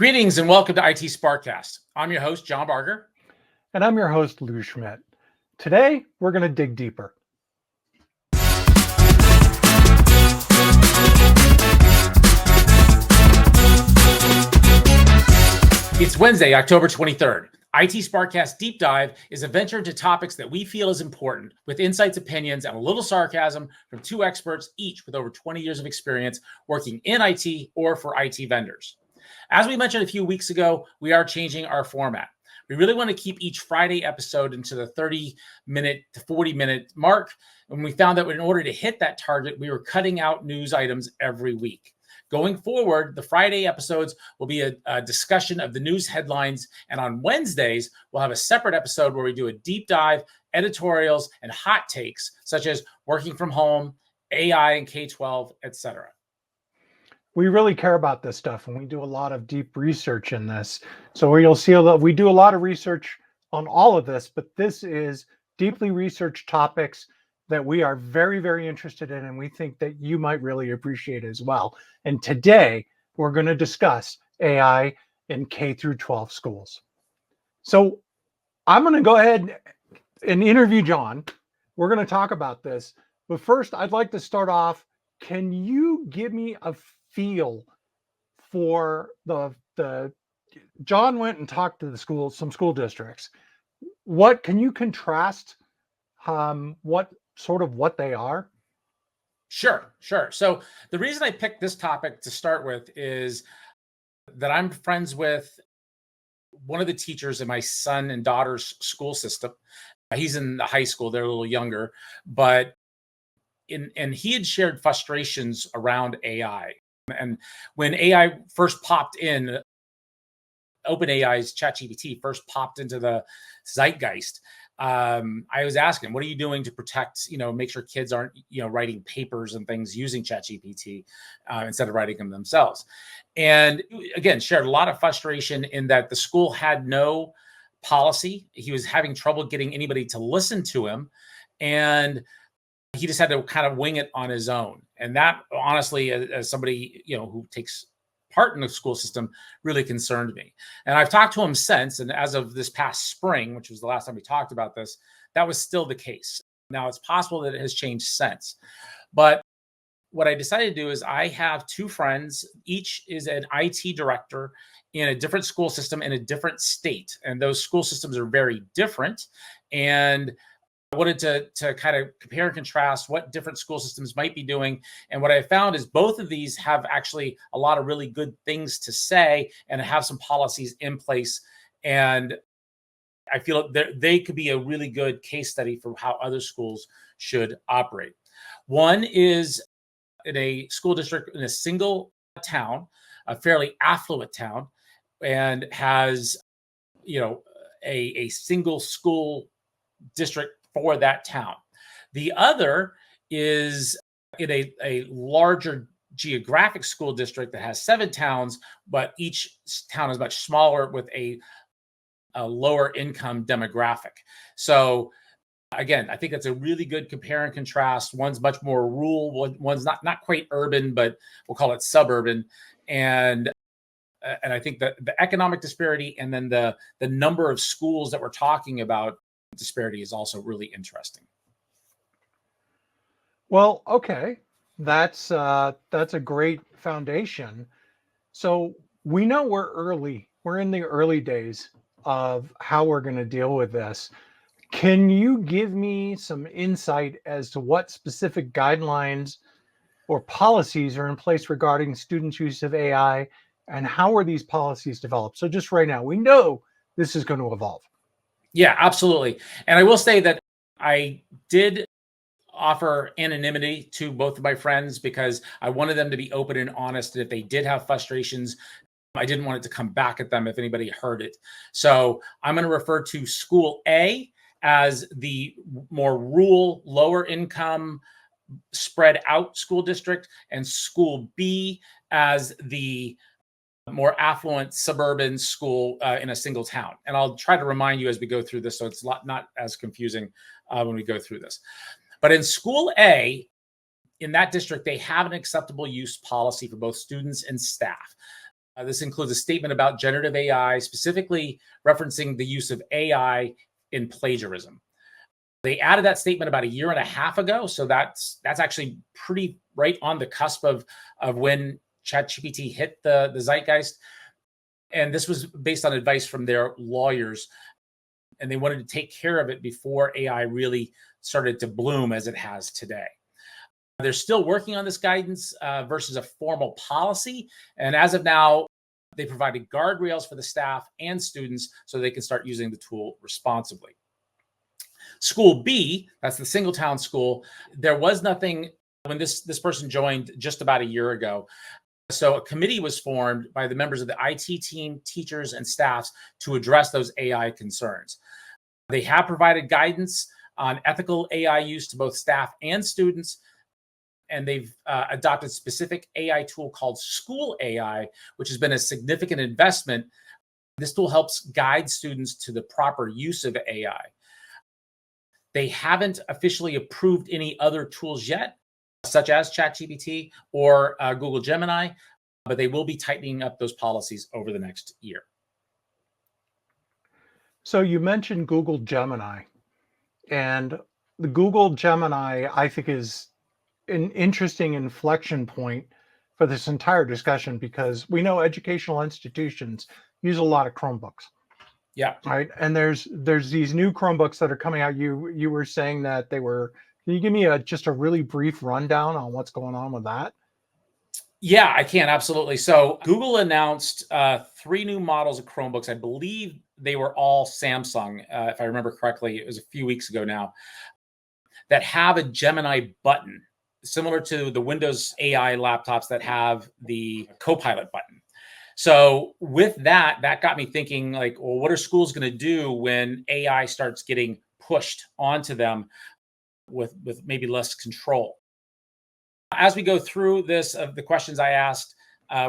Greetings and welcome to IT SPARCast. I'm your host, John Barger. And I'm your host, Lou Schmidt. Today, we're going to dig deeper. It's Wednesday, October 23rd. IT SPARCast Deep Dive is a venture into topics that we feel is important, with insights, opinions, and a little sarcasm from two experts, each with over 20 years of experience working in IT or for IT vendors. As we mentioned a few weeks ago, we are changing our format. We really want to keep each Friday episode into the 30-minute to 40-minute mark. And we found that in order to hit that target, we were cutting out news items every week. Going forward, the Friday episodes will be a discussion of the news headlines. And on Wednesdays, we'll have a separate episode where we do a deep dive, editorials, and hot takes, such as working from home, AI and K-12, etc. We really care about this stuff, and we do a lot of deep research in this. So you'll see we do a lot of research on all of this, but this is deeply researched topics that we are very, very interested in, and we think that you might really appreciate as well. And today, we're going to discuss AI in K through 12 schools. So I'm going to go ahead and interview John. We're going to talk about this. But first, I'd like to start off. Can you give me a feel for the John went and talked to some school districts. What can you contrast what they are? Sure. So the reason I picked this topic to start with is that I'm friends with one of the teachers in my son and daughter's school system. He's in the high school, they're a little younger, but and he had shared frustrations around AI. And when AI first popped in, OpenAI's ChatGPT first popped into the zeitgeist, I was asking, what are you doing to protect, make sure kids aren't, writing papers and things using ChatGPT instead of writing them themselves? And again, shared a lot of frustration in that the school had no policy. He was having trouble getting anybody to listen to him. And he just had to kind of wing it on his own. And that, honestly, as somebody, who takes part in the school system, really concerned me. And I've talked to him since, and as of this past spring, which was the last time we talked about this, that was still the case. Now, it's possible that it has changed since. But what I decided to do is I have two friends, each is an IT director in a different school system in a different state. And those school systems are very different. And I wanted to kind of compare and contrast what different school systems might be doing. And what I found is both of these have actually a lot of really good things to say and have some policies in place. And I feel they could be a really good case study for how other schools should operate. One is in a school district in a single town, a fairly affluent town, and has, a single school district for that town. The other is in a larger geographic school district that has 7 towns, but each town is much smaller with a lower income demographic. So again, I think that's a really good compare and contrast. One's much more rural, one's not quite urban, but we'll call it suburban. And I think that the economic disparity and then the number of schools that we're talking about disparity is also really interesting. Well, okay, that's a great foundation. So we know we're in the early days of how we're going to deal with this. Can you give me some insight as to what specific guidelines or policies are in place regarding students' use of AI, and how are these policies developed? So just right now, we know this is going to evolve. Yeah, absolutely. And I will say that I did offer anonymity to both of my friends because I wanted them to be open and honest. And if they did have frustrations, I didn't want it to come back at them if anybody heard it. So I'm going to refer to School A as the more rural, lower income, spread out school district, and School B as the more affluent suburban school in a single town. And I'll try to remind you as we go through this, so it's not as confusing when we go through this. But in School A, in that district, they have an acceptable use policy for both students and staff. This includes a statement about generative AI, specifically referencing the use of AI in plagiarism. They added that statement about a year and a half ago, so that's actually pretty right on the cusp of when ChatGPT hit the zeitgeist. And this was based on advice from their lawyers, and they wanted to take care of it before AI really started to bloom as it has today. They're still working on this guidance versus a formal policy. And as of now, they provided guardrails for the staff and students so they can start using the tool responsibly. School B, that's the single town school, there was nothing when this person joined just about a year ago. So a committee was formed by the members of the IT team, teachers, and staffs to address those AI concerns. They have provided guidance on ethical AI use to both staff and students, and they've adopted a specific AI tool called School AI, which has been a significant investment. This tool helps guide students to the proper use of AI. They haven't officially approved any other tools yet, such as ChatGPT or Google Gemini, but they will be tightening up those policies over the next year. So you mentioned Google Gemini, and the Google Gemini, I think, is an interesting inflection point for this entire discussion, because we know educational institutions use a lot of Chromebooks. Yeah. Right. And there's these new Chromebooks that are coming out. You were saying that they were. Can you give me just a really brief rundown on what's going on with that? Yeah, I can, absolutely. So Google announced 3 new models of Chromebooks. I believe they were all Samsung, if I remember correctly. It was a few weeks ago now, that have a Gemini button, similar to the Windows AI laptops that have the Copilot button. So with that got me thinking, like, well, what are schools going to do when AI starts getting pushed onto them with maybe less control? As we go through this, of the questions I asked,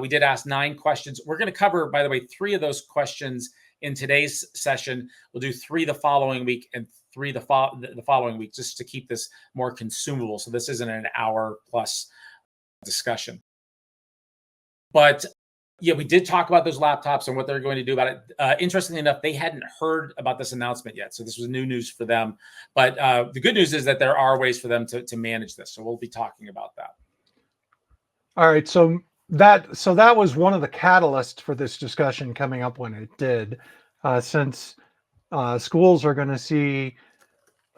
we did ask 9 questions. We're going to cover, by the way, 3 of those questions in today's session. We'll do 3 the following week and 3 the following week, just to keep this more consumable. So this isn't an hour plus discussion. But yeah, we did talk about those laptops and what they're going to do about it. Interestingly enough, they hadn't heard about this announcement yet. So this was new news for them. But the good news is that there are ways for them to manage this. So we'll be talking about that. All right. So that was one of the catalysts for this discussion coming up when it did, since schools are going to see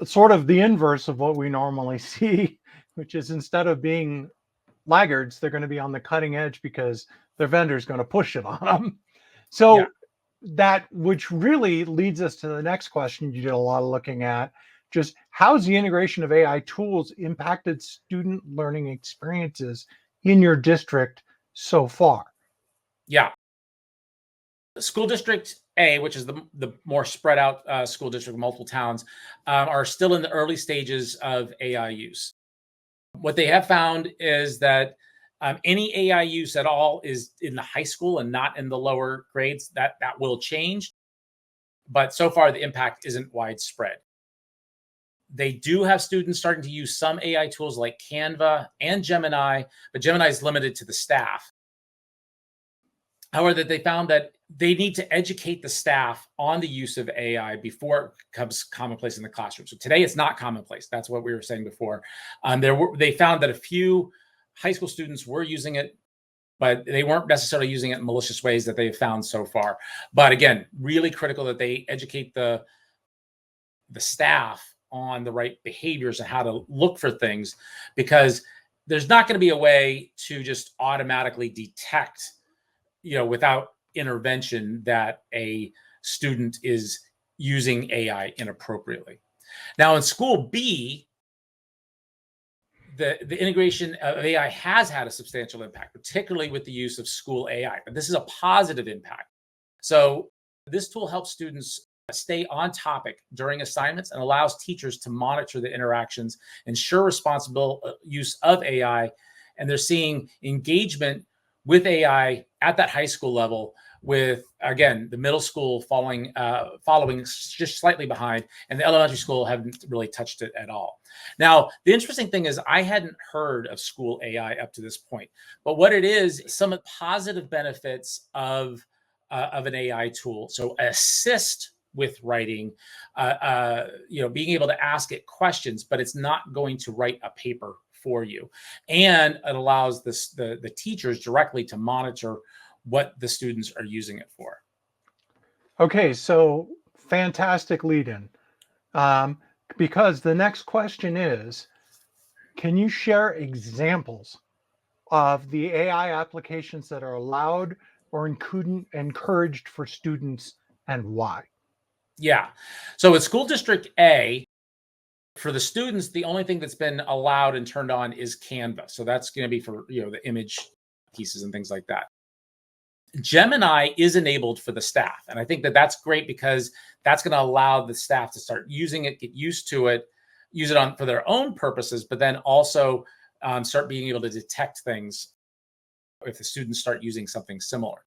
sort of the inverse of what we normally see, which is, instead of being laggards, they're going to be on the cutting edge because their vendor's going to push it on them. So Yeah. that, which really leads us to the next question you did a lot of looking at, just how's the integration of AI tools impacted student learning experiences in your district so far? Yeah. School District A, which is the more spread out school district, multiple towns, are still in the early stages of AI use. What they have found is that any AI use at all is in the high school and not in the lower grades. That will change, but so far the impact isn't widespread. They do have students starting to use some AI tools like Canva and Gemini, but Gemini is limited to the staff. However, they found that they need to educate the staff on the use of AI before it becomes commonplace in the classroom. So today it's not commonplace. That's what we were saying before. They found that a few high school students were using it, but they weren't necessarily using it in malicious ways that they've found so far. But again, really critical that they educate the staff on the right behaviors and how to look for things, because there's not going to be a way to just automatically detect, without intervention, that a student is using AI inappropriately. Now in School B, the integration of AI has had a substantial impact, particularly with the use of School AI. But this is a positive impact. So this tool helps students stay on topic during assignments and allows teachers to monitor the interactions, ensure responsible use of AI. And they're seeing engagement with AI at that high school level with, again, the middle school following just slightly behind, and the elementary school haven't really touched it at all. Now, the interesting thing is I hadn't heard of school AI up to this point, but what it is, some positive benefits of an AI tool. So assist with writing, being able to ask it questions, but it's not going to write a paper for you. And it allows the teachers directly to monitor what the students are using it for. Okay, so fantastic lead in. Because the next question is, can you share examples of the AI applications that are allowed or encouraged for students and why? Yeah. So with school district A, for the students, the only thing that's been allowed and turned on is Canva. So that's going to be for, the image pieces and things like that. Gemini is enabled for the staff. And I think that that's great because that's going to allow the staff to start using it, get used to it, use it on for their own purposes, but then also start being able to detect things if the students start using something similar.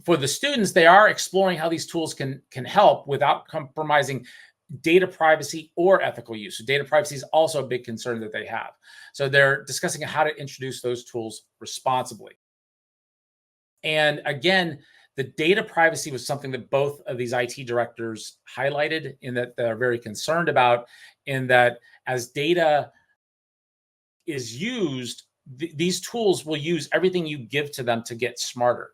For the students, they are exploring how these tools can help without compromising data privacy or ethical use. So data privacy is also a big concern that they have. So they're discussing how to introduce those tools responsibly. And again, the data privacy was something that both of these IT directors highlighted, in that they're very concerned about, in that as data is used, these tools will use everything you give to them to get smarter.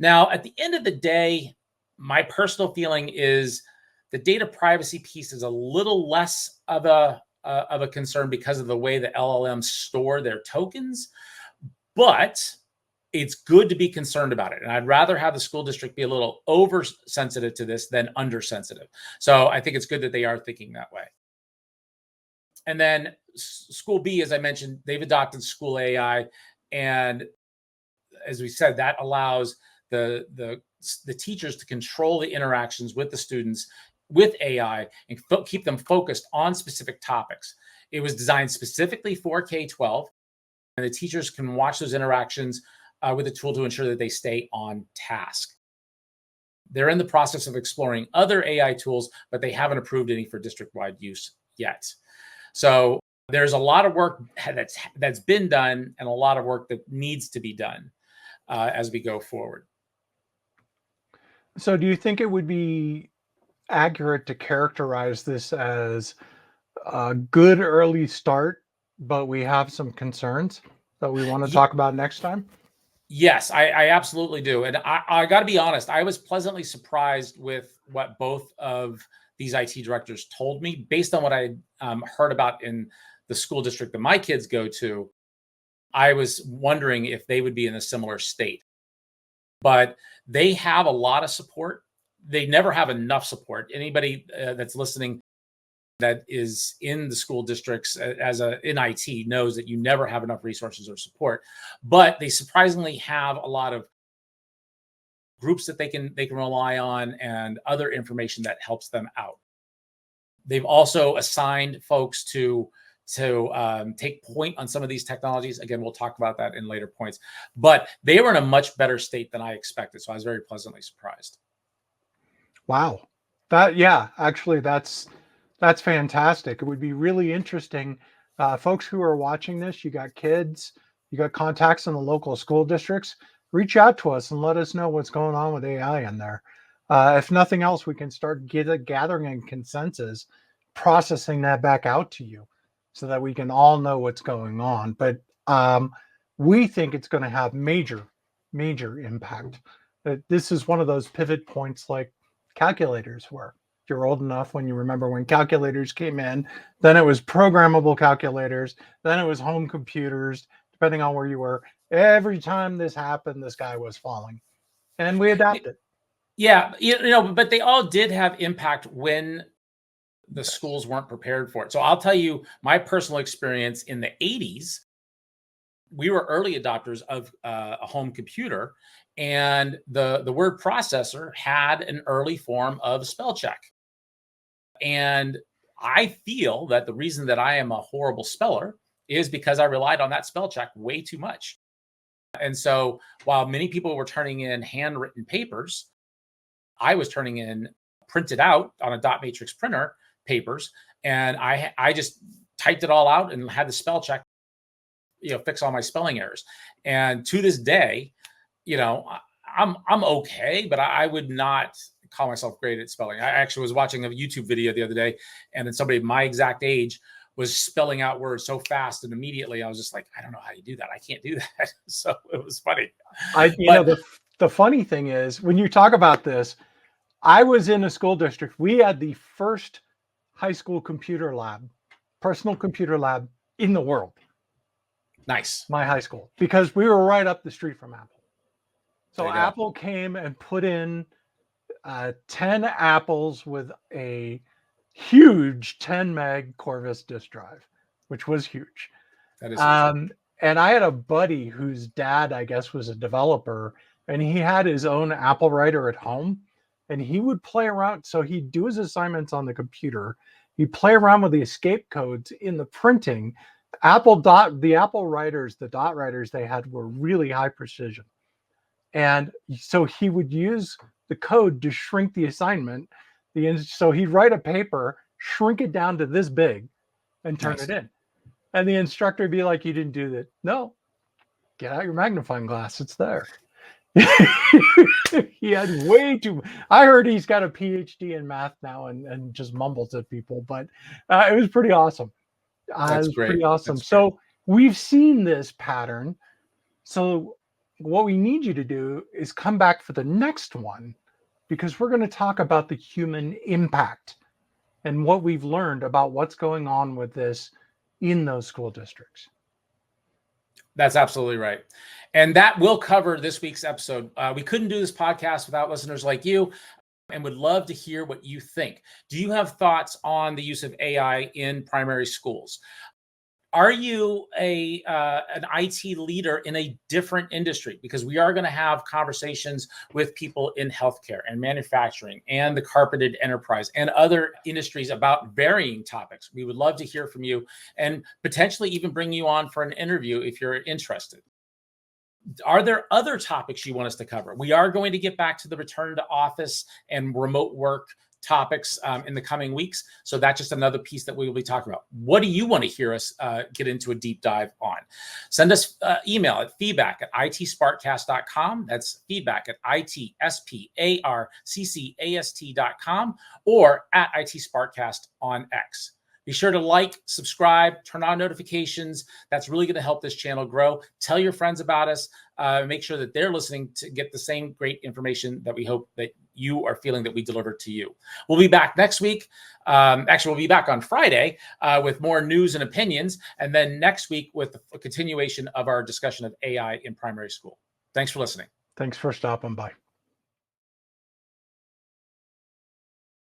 Now, at the end of the day, my personal feeling is the data privacy piece is a little less of a concern because of the way the LLMs store their tokens, but it's good to be concerned about it. And I'd rather have the school district be a little oversensitive to this than undersensitive. So I think it's good that they are thinking that way. And then school B, as I mentioned, they've adopted school AI. And as we said, that allows the teachers to control the interactions with the students with AI and keep them focused on specific topics. It was designed specifically for K-12, and the teachers can watch those interactions with the tool to ensure that they stay on task. They're in the process of exploring other AI tools, but they haven't approved any for district-wide use yet. So there's a lot of work that's been done and a lot of work that needs to be done as we go forward. So do you think it would be accurate to characterize this as a good early start, but we have some concerns that we want to talk about next time? Yes, I absolutely do. And I got to be honest, I was pleasantly surprised with what both of these IT directors told me based on what I heard about in the school district that my kids go to. I was wondering if they would be in a similar state, but they have a lot of support. They never have enough support. Anybody that's listening that is in the school districts in IT knows that you never have enough resources or support, but they surprisingly have a lot of groups that they can rely on and other information that helps them out. They've also assigned folks to take point on some of these technologies. Again, we'll talk about that in later points, but they were in a much better state than I expected. So I was very pleasantly surprised. Wow. Actually, that's fantastic. It would be really interesting. Folks who are watching this, you got kids, you got contacts in the local school districts, reach out to us and let us know what's going on with AI in there. If nothing else, we can start gathering a consensus, processing that back out to you so that we can all know what's going on. But we think it's going to have major, major impact. This is one of those pivot points like calculators were. If you're old enough, when you remember when calculators came in, then it was programmable calculators, then it was home computers, depending on where you were. Every time this happened, this guy was falling, and we adapted. Yeah, but they all did have impact when the schools weren't prepared for it. So I'll tell you my personal experience in the 80s. We were early adopters of a home computer, and the word processor had an early form of spell check. And I feel that the reason that I am a horrible speller is because I relied on that spell check way too much. And so while many people were turning in handwritten papers, I was turning in printed out on a dot matrix printer papers. And I just typed it all out and had the spell check, fix all my spelling errors. And to this day, I'm okay, but I would not call myself great at spelling. I actually was watching a YouTube video the other day, and then somebody my exact age was spelling out words so fast, and immediately I was just like, I don't know how you do that. I can't do that. So it was funny. The funny thing is, when you talk about this, I was in a school district. We had the first high school computer lab, personal computer lab in the world. Nice. My high school, because we were right up the street from Apple. So Apple came and put in 10 apples with a huge 10 meg Corvus disk drive, which was huge. That is and I had a buddy whose dad, I guess, was a developer, and he had his own Apple writer at home, and he would play around. So he'd do his assignments on the computer. He'd play around with the escape codes in the printing. The Apple writers, the dot writers they had were really high precision. And so he would use the code to shrink the assignment. So he'd write a paper, shrink it down to this big, and turn it in. And the instructor would be like, you didn't do that. No, get out your magnifying glass. It's there. He had way too. I heard he's got a PhD in math now and just mumbles at people, but it was pretty awesome. That's great. Pretty awesome. So we've seen this pattern. So what we need you to do is come back for the next one, because we're going to talk about the human impact and what we've learned about what's going on with this in those school districts. That's absolutely right. And that will cover this week's episode. We couldn't do this podcast without listeners like you, and would love to hear what you think. Do you have thoughts on the use of AI in primary schools? Are you an IT leader in a different industry? Because we are going to have conversations with people in healthcare and manufacturing and the carpeted enterprise and other industries about varying topics. We would love to hear from you and potentially even bring you on for an interview if you're interested. Are there other topics you want us to cover? We are going to get back to the return to office and remote work topics in the coming weeks. So that's just another piece that we will be talking about. What do you want to hear us get into a deep dive on? Send us email at feedback@itsparkcast.com. That's feedback at itsparkcast.com or at itsparkcast on X. Be sure to like, subscribe, turn on notifications. That's really going to help this channel grow. Tell your friends about us. Make sure that they're listening to get the same great information that we hope that you are feeling that we delivered to you. We'll be back next week. Actually, we'll be back on Friday with more news and opinions. And then next week with a continuation of our discussion of AI in primary school. Thanks for listening. Thanks for stopping by.